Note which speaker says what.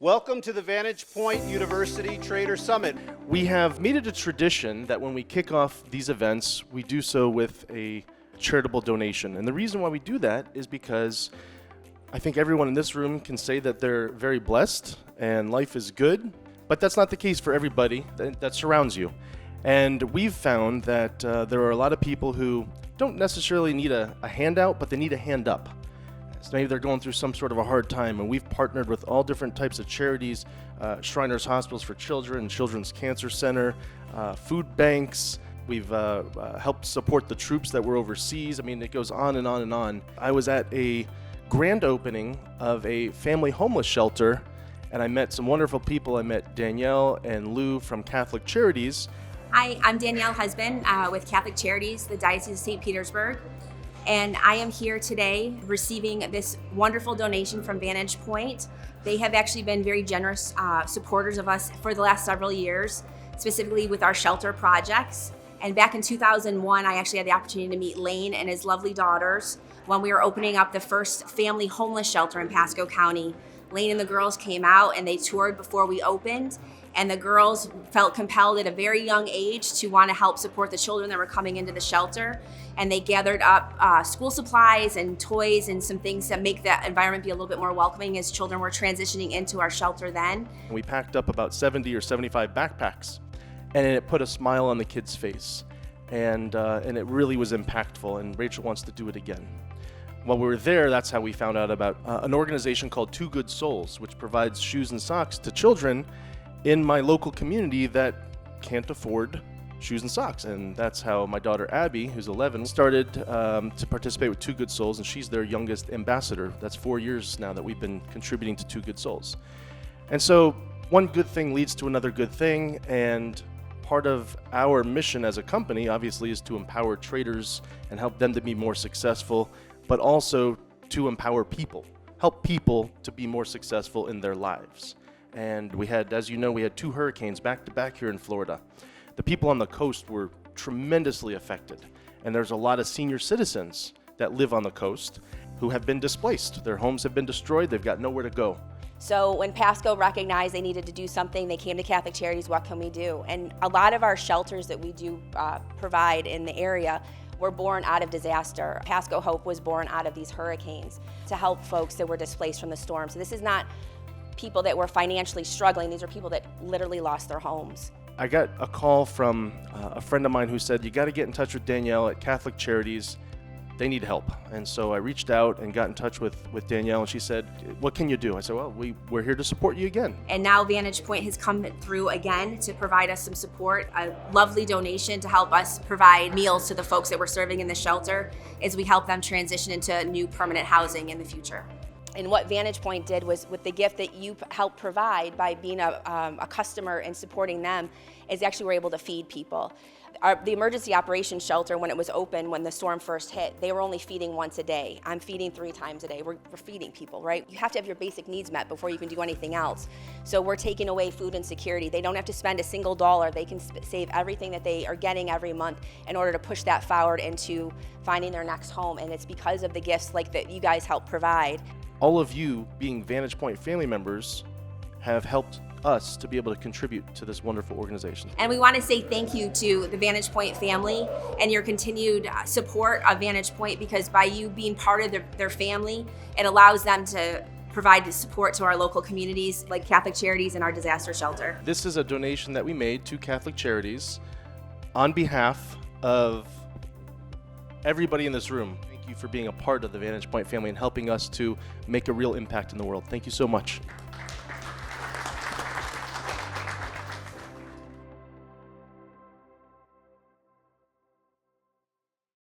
Speaker 1: Welcome to the VantagePoint University Trader Summit.
Speaker 2: We have made it a tradition that when we kick off these events, we do so with a charitable donation. And the reason why we do that is because I think everyone in this room can say that they're very blessed and life is good, but that's not the case for everybody that surrounds you. And we've found that there are a lot of people who don't necessarily need a handout, but they need a hand up. So maybe they're going through some sort of a hard time, and we've partnered with all different types of charities, Shriners Hospitals for Children, Children's Cancer Center, food banks. We've helped support the troops that were overseas. I mean, it goes on and on and on. I was at a grand opening of a family homeless shelter, and I met some wonderful people. I met Danielle and Lou from Catholic Charities.
Speaker 3: Hi, I'm Danielle Husband with Catholic Charities, the Diocese of St. Petersburg. And I am here today receiving this wonderful donation from VantagePoint. They have actually been very generous supporters of us for the last several years, specifically with our shelter projects. And back in 2001, I actually had the opportunity to meet Lane and his lovely daughters when we were opening up the first family homeless shelter in Pasco County. Lane and the girls came out and they toured before we opened. And the girls felt compelled at a very young age to want to help support the children that were coming into the shelter. And they gathered up school supplies and toys and some things that make the environment be a little bit more welcoming as children were transitioning into our shelter then.
Speaker 2: We packed up about 70 or 75 backpacks, and it put a smile on the kid's face. And it really was impactful, and Rachel wants to do it again. While we were there, that's how we found out about an organization called Two Good Souls, which provides shoes and socks to children in my local community that can't afford shoes and socks. And that's how my daughter Abby, who's 11, started to participate with Two Good Souls, and she's their youngest ambassador. That's 4 years now that we've been contributing to Two Good Souls. And so one good thing leads to another good thing, and part of our mission as a company obviously is to empower traders and help them to be more successful, but also to empower people, help people to be more successful in their lives. And we had, as you know, we had 2 hurricanes back to back here in Florida. The people on the coast were tremendously affected. And there's a lot of senior citizens that live on the coast who have been displaced. Their homes have been destroyed. They've got nowhere to go.
Speaker 3: So when Pasco recognized they needed to do something, they came to Catholic Charities, what can we do? And a lot of our shelters that we do provide in the area were born out of disaster. Pasco Hope was born out of these hurricanes to help folks that were displaced from the storm. So this is not people that were financially struggling. These are people that literally lost their homes.
Speaker 2: I got a call from a friend of mine who said, you got to get in touch with Danielle at Catholic Charities. They need help. And so I reached out and got in touch with Danielle, and she said, what can you do? I said, well, we're here to support you again.
Speaker 3: And now VantagePoint has come through again to provide us some support, a lovely donation to help us provide meals to the folks that we're serving in the shelter as we help them transition into new permanent housing in the future. And what VantagePoint did was, with the gift that you helped provide by being a customer and supporting them, is actually we're able to feed people. The emergency operations shelter, when it was open, when the storm first hit, they were only feeding once a day. I'm feeding 3 times a day. We're feeding people, right? You have to have your basic needs met before you can do anything else. So we're taking away food insecurity. They don't have to spend a single dollar. They can save everything that they are getting every month in order to push that forward into finding their next home. And it's because of the gifts like that you guys help provide.
Speaker 2: All of you, being VantagePoint family members, have helped us to be able to contribute to this wonderful organization.
Speaker 3: And we want to say thank you to the VantagePoint family and your continued support of VantagePoint, because by you being part of their family, it allows them to provide the support to our local communities like Catholic Charities and our disaster shelter.
Speaker 2: This is a donation that we made to Catholic Charities on behalf of everybody in this room. Thank you for being a part of the VantagePoint family and helping us to make a real impact in the world. Thank you so much.